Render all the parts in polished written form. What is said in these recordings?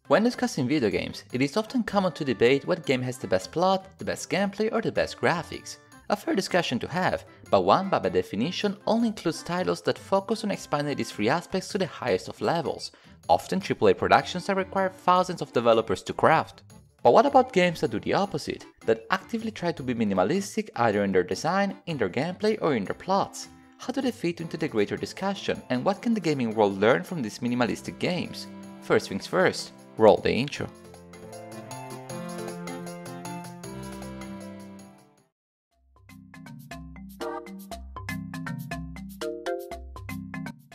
When discussing video games, it is often common to debate what game has the best plot, the best gameplay, or the best graphics. A fair discussion to have, but one that by definition only includes titles that focus on expanding these three aspects to the highest of levels, often AAA productions that require thousands of developers to craft. But what about games that do the opposite, that actively try to be minimalistic either in their design, in their gameplay, or in their plots? How do they fit into the greater discussion, and what can the gaming world learn from these minimalistic games? First things first, roll the intro.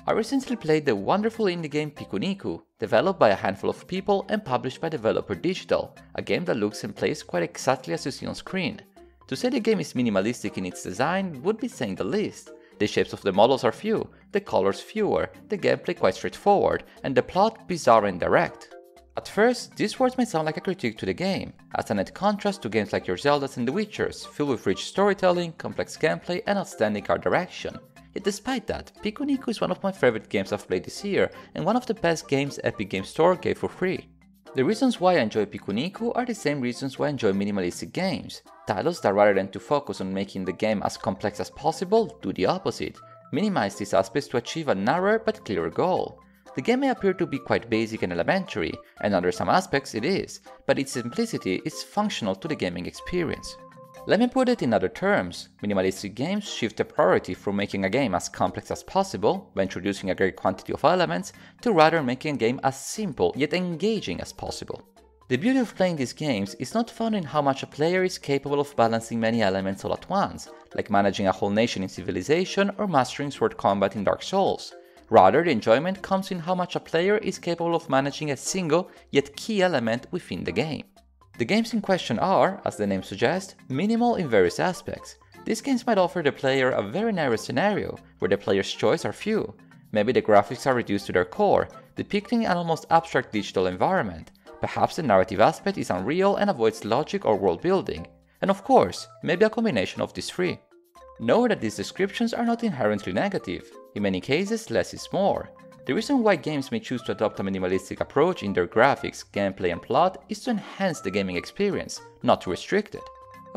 I recently played the wonderful indie game Pikuniku, developed by a handful of people and published by Developer Digital, a game that looks and plays quite exactly as you see on screen. To say the game is minimalistic in its design would be saying the least. The shapes of the models are few, the colors fewer, the gameplay quite straightforward, and the plot bizarre and direct. At first, these words may sound like a critique to the game, as a net contrast to games like your Zeldas and The Witchers, filled with rich storytelling, complex gameplay, and outstanding art direction. Yet despite that, Pikuniku is one of my favorite games I've played this year, and one of the best games Epic Games Store gave for free. The reasons why I enjoy Pikuniku are the same reasons why I enjoy minimalistic games. Titles that rather than to focus on making the game as complex as possible, do the opposite. Minimize these aspects to achieve a narrower but clearer goal. The game may appear to be quite basic and elementary, and under some aspects it is, but its simplicity is functional to the gaming experience. Let me put it in other terms, minimalistic games shift the priority from making a game as complex as possible, by introducing a great quantity of elements, to rather making a game as simple yet engaging as possible. The beauty of playing these games is not found in how much a player is capable of balancing many elements all at once, like managing a whole nation in Civilization or mastering sword combat in Dark Souls. Rather, the enjoyment comes in how much a player is capable of managing a single yet key element within the game. The games in question are, as the name suggests, minimal in various aspects. These games might offer the player a very narrow scenario, where the player's choice are few. Maybe the graphics are reduced to their core, depicting an almost abstract digital environment. Perhaps the narrative aspect is unreal and avoids logic or world building. And of course, maybe a combination of these three. Note that these descriptions are not inherently negative. In many cases, less is more. The reason why games may choose to adopt a minimalistic approach in their graphics, gameplay and plot is to enhance the gaming experience, not to restrict it.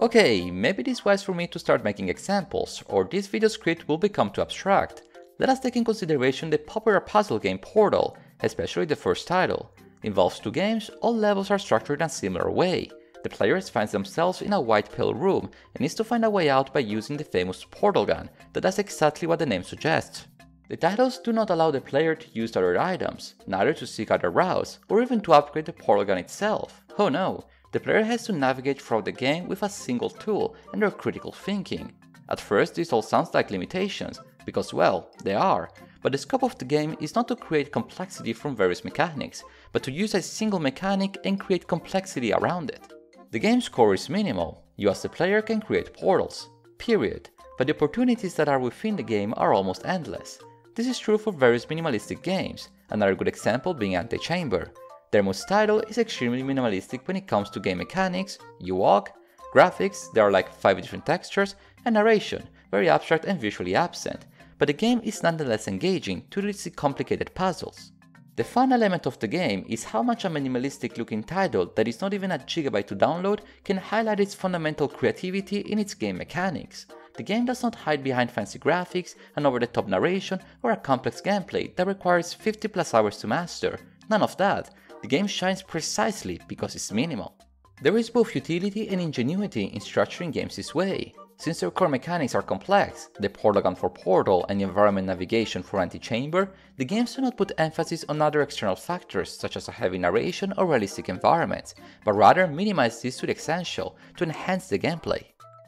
Okay, maybe it is wise for me to start making examples, or this video script will become too abstract. Let us take in consideration the popular puzzle game Portal, especially the first title. Involves two games, all levels are structured in a similar way. The players find themselves in a white pale room and needs to find a way out by using the famous portal gun that does exactly what the name suggests. The titles do not allow the player to use other items, neither to seek other routes, or even to upgrade the portal gun itself. Oh no, the player has to navigate throughout the game with a single tool and their critical thinking. At first this all sounds like limitations, because well, they are, but the scope of the game is not to create complexity from various mechanics, but to use a single mechanic and create complexity around it. The game's core is minimal, you as the player can create portals, period, but the opportunities that are within the game are almost endless. This is true for various minimalistic games, another good example being Antichamber. Their most title is extremely minimalistic when it comes to game mechanics, you walk, graphics, there are like 5 different textures, and narration, very abstract and visually absent, but the game is nonetheless engaging due to its complicated puzzles. The fun element of the game is how much a minimalistic looking title that is not even a gigabyte to download can highlight its fundamental creativity in its game mechanics. The game does not hide behind fancy graphics, an over-the-top narration, or a complex gameplay that requires 50+ hours to master. None of that. The game shines precisely because it's minimal. There is both utility and ingenuity in structuring games this way. Since their core mechanics are complex, the portal gun for Portal and the environment navigation for Antichamber, the games do not put emphasis on other external factors such as a heavy narration or realistic environments, but rather minimize this to the essential, to enhance the gameplay.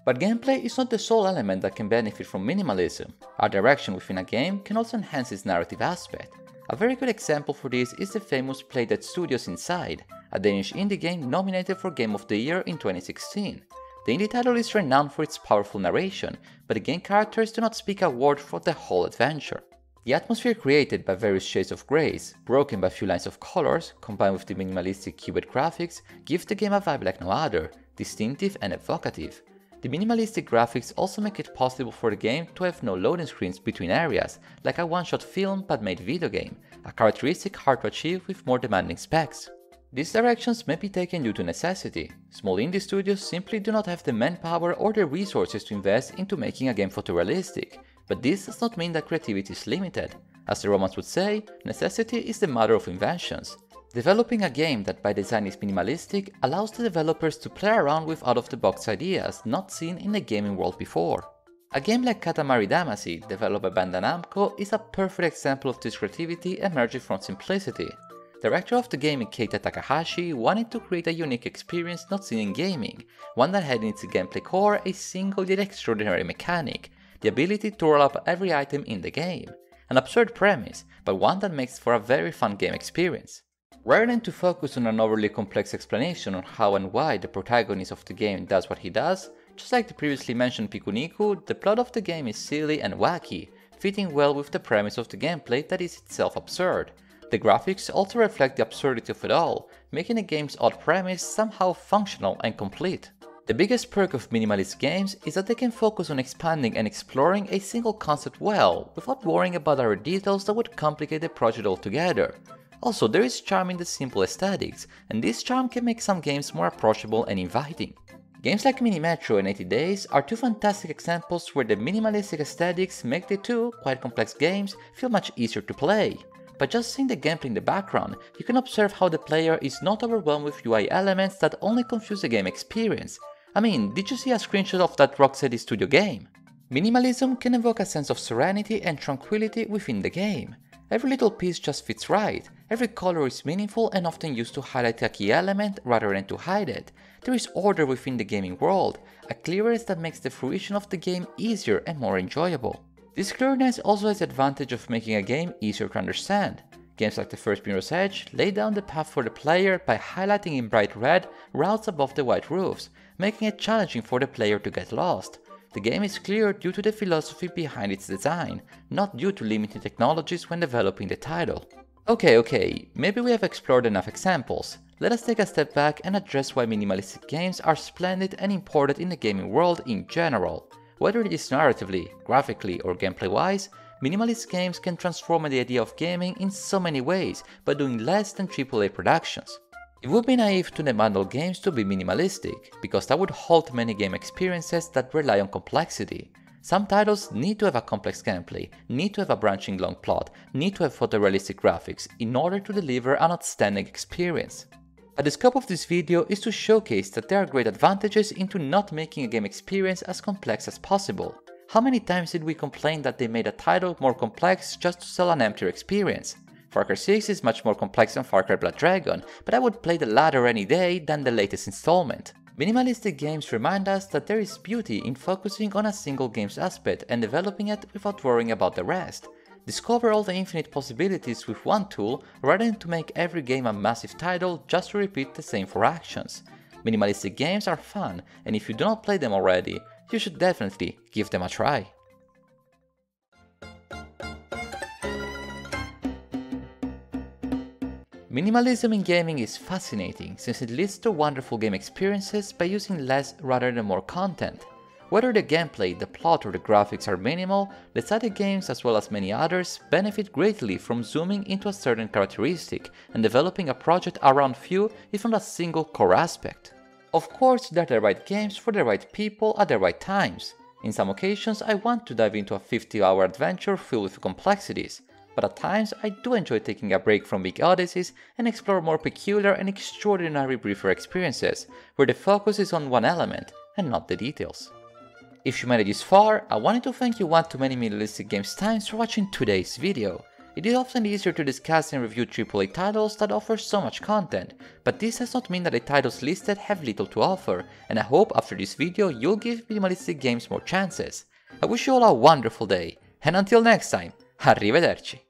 But gameplay is not the sole element that can benefit from minimalism. Art direction within a game can also enhance its narrative aspect. A very good example for this is the famous Playdead Studios Inside, a Danish indie game nominated for Game of the Year in 2016. The indie title is renowned for its powerful narration, but the game characters do not speak a word for the whole adventure. The atmosphere created by various shades of greys, broken by a few lines of colors, combined with the minimalistic cubed graphics, gives the game a vibe like no other, distinctive and evocative. The minimalistic graphics also make it possible for the game to have no loading screens between areas, like a one-shot film but made video game, a characteristic hard to achieve with more demanding specs. These directions may be taken due to necessity. Small indie studios simply do not have the manpower or the resources to invest into making a game photorealistic, but this does not mean that creativity is limited. As the Romans would say, necessity is the mother of inventions. Developing a game that by design is minimalistic allows the developers to play around with out-of-the-box ideas not seen in the gaming world before. A game like Katamari Damacy, developed by Bandai Namco, is a perfect example of this creativity emerging from simplicity. Director of the game Keita Takahashi wanted to create a unique experience not seen in gaming, one that had in its gameplay core a single yet extraordinary mechanic, the ability to roll up every item in the game. An absurd premise, but one that makes for a very fun game experience. Rather than to focus on an overly complex explanation on how and why the protagonist of the game does what he does, just like the previously mentioned Pikuniku, the plot of the game is silly and wacky, fitting well with the premise of the gameplay that is itself absurd. The graphics also reflect the absurdity of it all, making the game's odd premise somehow functional and complete. The biggest perk of minimalist games is that they can focus on expanding and exploring a single concept well, without worrying about other details that would complicate the project altogether. Also, there is charm in the simple aesthetics, and this charm can make some games more approachable and inviting. Games like Mini Metro and 80 Days are two fantastic examples where the minimalistic aesthetics make the two quite complex games feel much easier to play. By just seeing the gameplay in the background, you can observe how the player is not overwhelmed with UI elements that only confuse the game experience. I mean, did you see a screenshot of that Rocksteady Studio game? Minimalism can evoke a sense of serenity and tranquility within the game. Every little piece just fits right, every color is meaningful and often used to highlight a key element rather than to hide it. There is order within the gaming world, a clearness that makes the fruition of the game easier and more enjoyable. This clearness also has the advantage of making a game easier to understand. Games like the first Mirror's Edge lay down the path for the player by highlighting in bright red routes above the white roofs, making it challenging for the player to get lost. The game is clear due to the philosophy behind its design, not due to limited technologies when developing the title. Okay, maybe we have explored enough examples. Let us take a step back and address why minimalistic games are splendid and important in the gaming world in general. Whether it is narratively, graphically or gameplay-wise, minimalist games can transform the idea of gaming in so many ways by doing less than AAA productions. It would be naive to demand all games to be minimalistic, because that would halt many game experiences that rely on complexity. Some titles need to have a complex gameplay, need to have a branching long plot, need to have photorealistic graphics in order to deliver an outstanding experience. But the scope of this video is to showcase that there are great advantages into not making a game experience as complex as possible. How many times did we complain that they made a title more complex just to sell an emptier experience? Far Cry 6 is much more complex than Far Cry Blood Dragon, but I would play the latter any day than the latest installment. Minimalistic games remind us that there is beauty in focusing on a single game's aspect and developing it without worrying about the rest. Discover all the infinite possibilities with one tool rather than to make every game a massive title just to repeat the same 4 actions. Minimalistic games are fun, and if you do not play them already, you should definitely give them a try. Minimalism in gaming is fascinating since it leads to wonderful game experiences by using less rather than more content. Whether the gameplay, the plot or the graphics are minimal, the side games as well as many others benefit greatly from zooming into a certain characteristic and developing a project around few if not a single core aspect. Of course, they're the right games for the right people at the right times. In some occasions I want to dive into a 50-hour adventure filled with complexities, but at times I do enjoy taking a break from big odysseys and explore more peculiar and extraordinary briefer experiences, where the focus is on one element and not the details. If you made it this far, I wanted to thank you one-to-many Minimalistic Games times for watching today's video. It is often easier to discuss and review AAA titles that offer so much content, but this does not mean that the titles listed have little to offer, and I hope after this video you'll give Minimalistic Games more chances. I wish you all a wonderful day, and until next time, arrivederci!